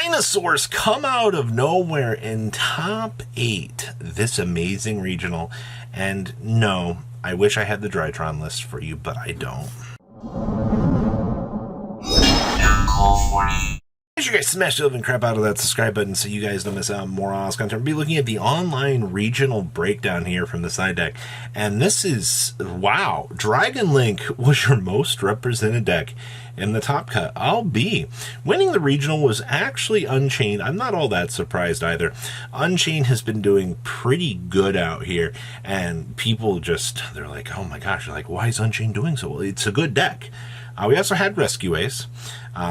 Dinosaurs come out of nowhere in top 8 this amazing regional. And no, I wish I had the Drytron list for you, but I don't. Make sure you guys smash the living crap out of that subscribe button so you guys don't miss out on more awesome content. We'll be looking at the online regional breakdown here from the side deck. And this is, wow, Dragon Link was your most represented deck in the top cut. I'll be. Winning the regional was actually Unchained. I'm not all that surprised either. Unchained has been doing pretty good out here. And people just, they're like, oh my gosh, like, why is Unchained doing so well? It's a good deck. We also had Rescue Ace.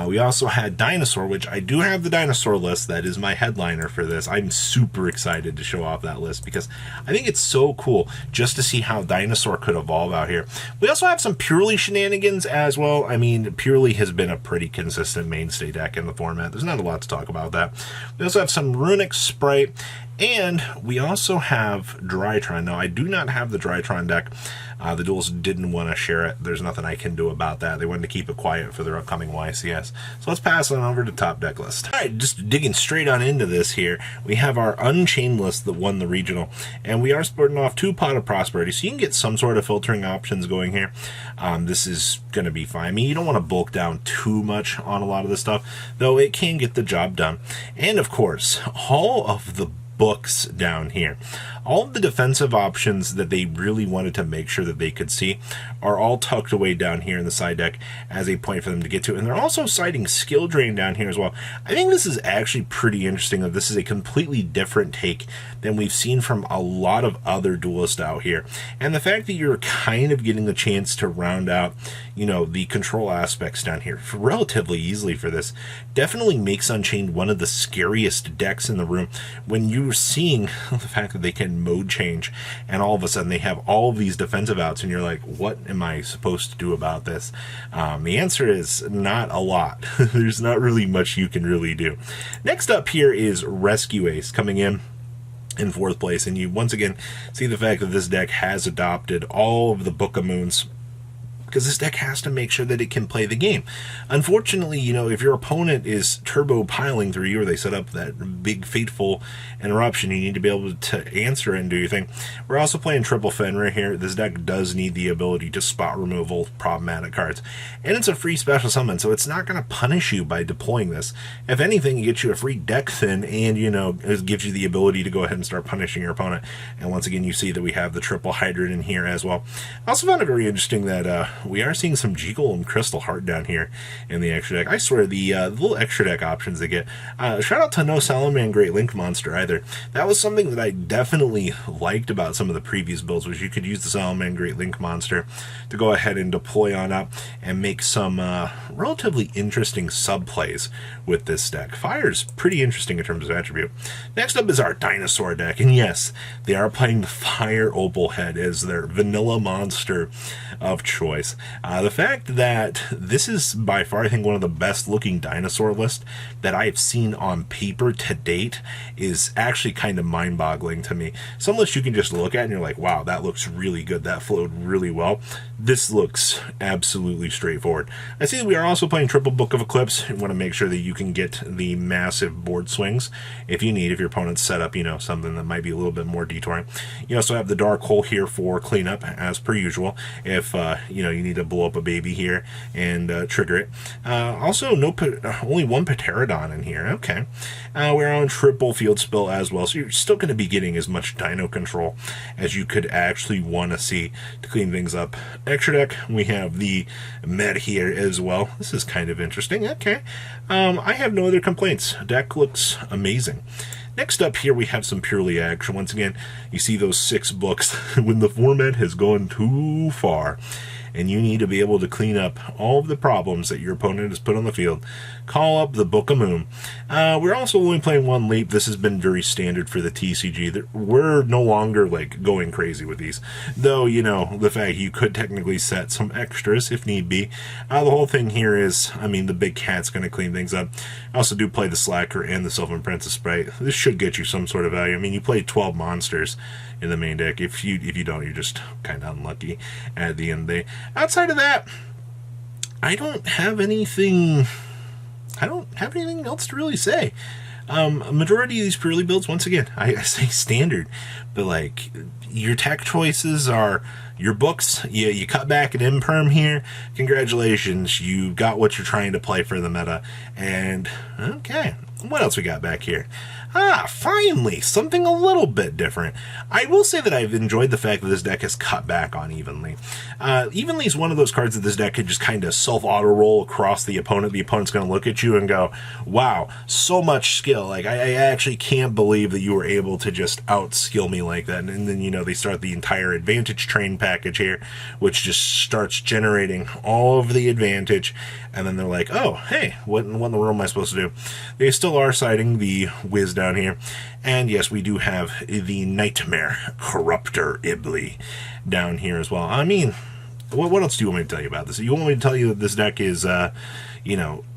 We also had Dinosaur, which I do have the Dinosaur list. That is my headliner for this. I'm super excited to show off that list because I think it's so cool just to see how Dinosaur could evolve out here. We also have some Purely shenanigans as well. I mean, Purely has been a pretty consistent mainstay deck in the format. There's not a lot to talk about that. We also have some Runic Sprite, and we also have Drytron. Now, I do not have the Drytron deck. The duels didn't want to share it. There's nothing I can do about that. They wanted to keep it quiet for their upcoming YCS. So let's pass on over to top deck list. All right, just digging straight on into this here. We have our Unchained list that won the regional, and we are sporting off 2 Pot of Prosperity, so you can get some sort of filtering options going here. This is going to be fine. I mean, you don't want to bulk down too much on a lot of this stuff, though it can get the job done. And of course, all of the books down here. All of the defensive options that they really wanted to make sure that they could see are all tucked away down here in the side deck as a point for them to get to. And they're also citing skill drain down here as well. I think this is actually pretty interesting that this is a completely different take than we've seen from a lot of other duelists out here. And the fact that you're kind of getting the chance to round out, you know, the control aspects down here relatively easily for this definitely makes Unchained one of the scariest decks in the room when you're seeing the fact that they can mode change and all of a sudden they have all of these defensive outs and you're like, what am I supposed to do about this? The answer is not a lot. There's not really much you can really do. Next up here is Rescue Ace coming in 4th place, and you once again see the fact that this deck has adopted all of the Book of Moons, because this deck has to make sure that it can play the game. Unfortunately, you know, if your opponent is turbo piling through you, or they set up that big fateful interruption, you need to be able to answer it and do your thing. We're also playing triple Fenrir here. This deck does need the ability to spot removal problematic cards, and it's a free special summon, so it's not going to punish you by deploying this. If anything, it gets you a free deck thin, and, you know, it gives you the ability to go ahead and start punishing your opponent. And once again, you see that we have the triple Hydrant in here as well. I also found it very interesting that we are seeing some Jekyll and Crystal Heart down here in the extra deck. I swear, the little extra deck options they get. Shout out to no Salaman Great Link Monster either. That was something that I definitely liked about some of the previous builds, was you could use the Salaman Great Link Monster to go ahead and deploy on up and make some relatively interesting sub-plays with this deck. Fire's pretty interesting in terms of attribute. Next up is our Dinosaur deck, and yes, they are playing the Fire Opal Head as their vanilla monster of choice. The fact that this is by far, I think, one of the best looking dinosaur lists that I've seen on paper to date is actually kind of mind boggling to me. Some lists you can just look at and you're like, wow, that looks really good. That flowed really well. This looks absolutely straightforward. I see that we are also playing triple Book of Eclipse. You want to make sure that you can get the massive board swings if you need, if your opponent's set up, you know, something that might be a little bit more detouring. You also have the Dark Hole here for cleanup as per usual. If, you know, you need to blow up a baby here and trigger it. Also, only one Pterodon in here. Okay. We're on triple Field Spill as well, so you're still going to be getting as much dino control as you could actually want to see to clean things up. Extra deck, we have the Med here as well. This is kind of interesting. Okay. I have no other complaints. Deck looks amazing. Next up here, we have some Purely action. Once again, you see those 6 books when the format has gone too far and you need to be able to clean up all of the problems that your opponent has put on the field. Call up the Book of Moon. We're also only playing 1 leap. This has been very standard for the TCG. We're no longer like going crazy with these, though, you know, the fact you could technically set some extras if need be. The whole thing here is, I mean, the big cat's going to clean things up. I also do play the Slacker and the Sylvan Princess Sprite. This should get you some sort of value. I mean, you play 12 monsters in the main deck. If you don't, you're just kind of unlucky at the end of the day. Outside of that, I don't have anything I don't have anything else to really say. A majority of these purely builds, once again, I say standard, but like your tech choices are your books. You cut back an imperm here. Congratulations, you got what you're trying to play for the meta. And okay, what else we got back here? Finally, something a little bit different. I will say that I've enjoyed the fact that this deck has cut back on Evenly. Evenly is one of those cards that this deck could just kind of self-auto roll across the opponent. The opponent's going to look at you and go, wow, so much skill. Like, I actually can't believe that you were able to just outskill me like that. And then, they start the entire advantage train package here, which just starts generating all of the advantage. And then they're like, oh, hey, what in the world am I supposed to do? They still are citing the Wiz down here. And yes, we do have the Nightmare Corruptor Ibly down here as well. I mean, what else do you want me to tell you about this? You want me to tell you that this deck is,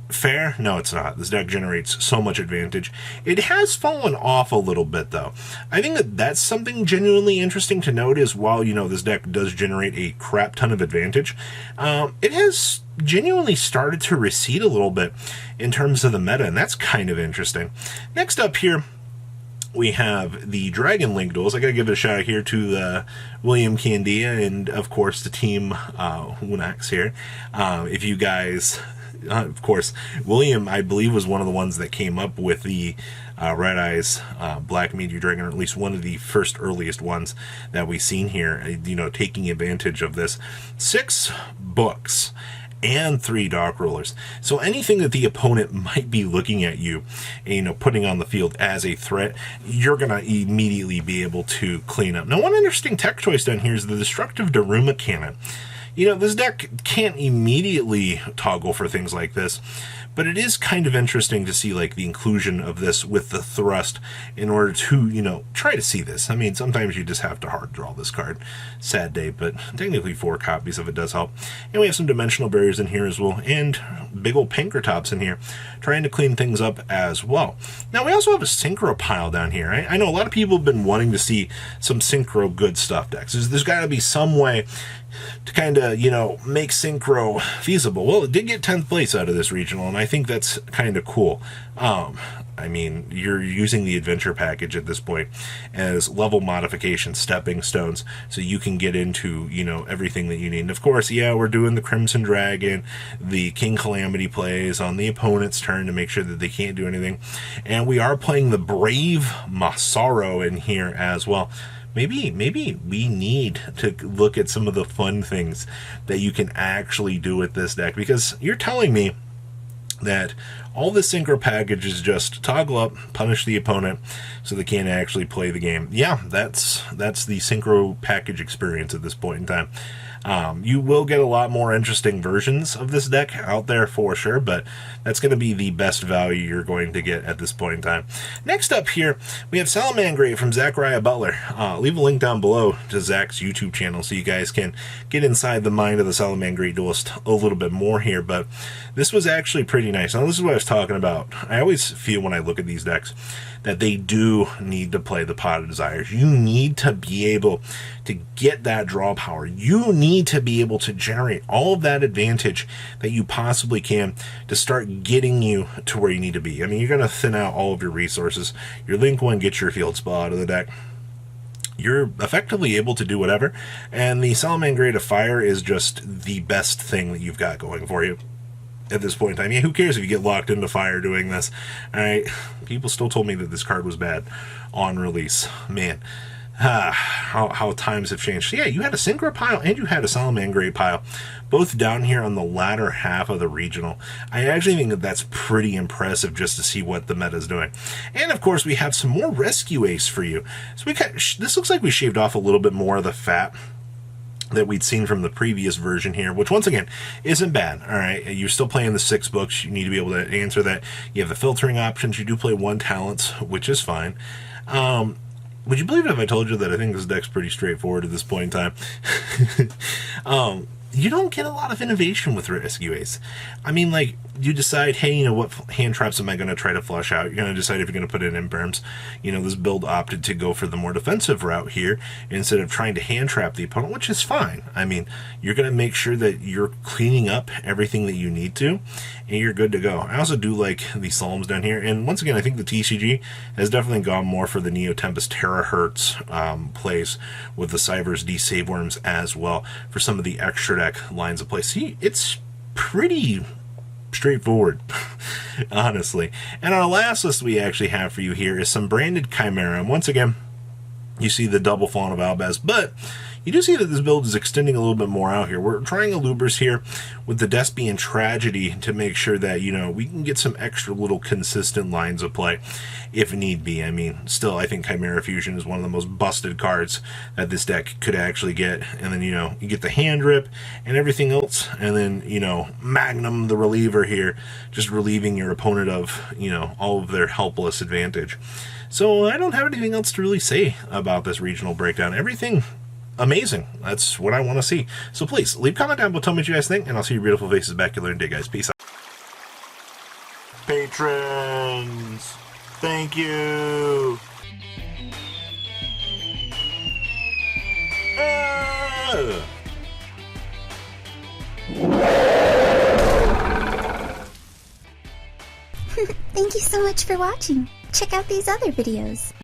fair? No, it's not. This deck generates so much advantage. It has fallen off a little bit, though. I think that that's something genuinely interesting to note is while, this deck does generate a crap ton of advantage, it has genuinely started to recede a little bit in terms of the meta, and that's kind of interesting. Next up here, we have the Dragon Link duels. I gotta give it a shout out here to William Candia and, of course, the team Unax here. If you guys... of course, William, I believe, was one of the ones that came up with the Red Eyes Black Meteor Dragon, or at least one of the first earliest ones that we've seen here, taking advantage of this. 6 books and 3 Dark Rulers. So anything that the opponent might be looking at you, putting on the field as a threat, you're going to immediately be able to clean up. Now, one interesting tech choice down here is the Destructive Daruma Cannon. This deck can't immediately toggle for things like this, but it is kind of interesting to see, like, the inclusion of this with the thrust in order to, try to see this. I mean, sometimes you just have to hard draw this card. Sad day, but technically 4 copies of it does help. And we have some dimensional barriers in here as well, and big old Pinkertops in here, trying to clean things up as well. Now, we also have a Synchro pile down here. I know a lot of people have been wanting to see some Synchro good stuff decks. There's got to be some way to kind of, make Synchro feasible. Well, it did get 10th place out of this regional, and I think that's kind of cool. I mean, you're using the adventure package at this point as level modification stepping stones so you can get into, everything that you need. And of course, yeah, we're doing the Crimson Dragon, the King Calamity plays on the opponent's turn to make sure that they can't do anything. And we are playing the Brave Massaro in here as well. Maybe we need to look at some of the fun things that you can actually do with this deck, because you're telling me that all the Synchro package is just toggle up, punish the opponent so they can't actually play the game. Yeah, that's the Synchro package experience at this point in time. You will get a lot more interesting versions of this deck out there for sure, but that's going to be the best value you're going to get at this point in time. Next up here, we have Salamangreat from Zachariah Butler. Leave a link down below to Zach's YouTube channel so you guys can get inside the mind of the Salamangreat duelist a little bit more here, but this was actually pretty nice. Now, this is what I was talking about. I always feel when I look at these decks that they do need to play the Pot of Desires. You need to be able to get that draw power. You need to be able to generate all of that advantage that you possibly can to start getting you to where you need to be. I mean, you're going to thin out all of your resources. Your Link 1 gets your field spell out of the deck. You're effectively able to do whatever, and the Salamangreat of Fire is just the best thing that you've got going for you at this point in time. Yeah, who cares if you get locked into fire doing this? Alright, people still told me that this card was bad on release. Man, how times have changed. So yeah, you had a Synchro pile and you had a Salamangreat pile, both down here on the latter half of the regional. I actually think that that's pretty impressive just to see what the meta is doing. And of course, we have some more Rescue Ace for you. So this looks like we shaved off a little bit more of the fat that we'd seen from the previous version here, which once again isn't bad. All right, you're still playing the 6 books. You need to be able to answer that. You have the filtering options. You do play 1 talents, which is fine. Would you believe it if I told you that I think this deck's pretty straightforward at this point in time? you don't get a lot of innovation with Rescue Ace. I mean, like, you decide, hey, you know, what hand traps am I going to try to flush out? You're going to decide if you're going to put it in berms. You know, this build opted to go for the more defensive route here instead of trying to hand trap the opponent, which is fine. I mean, you're going to make sure that you're cleaning up everything that you need to, and you're good to go. I also do like the Psalms down here, and once again, I think the TCG has definitely gone more for the Neo Tempest Terahertz plays with the Cybers D Saveworms as well for some of the extra deck lines of play. See, it's pretty straightforward, honestly. And our last list we actually have for you here is some branded Chimera. And once again, you see the double Fawn of Albaz, but you do see that this build is extending a little bit more out here. We're trying Alubers here with the Despy and Tragedy to make sure that, you know, we can get some extra little consistent lines of play if need be. I mean, still, I think Chimera Fusion is one of the most busted cards that this deck could actually get. And then, you know, you get the Hand Rip and everything else. And then, you know, Magnum, the reliever here, just relieving your opponent of, you know, all of their helpless advantage. So I don't have anything else to really say about this regional breakdown. Everything amazing. That's what I want to see. So please, leave a comment down below, tell me what you guys think, and I'll see your beautiful faces back here later today, guys. Peace out. Patrons, thank you. Thank you so much for watching. Check out these other videos.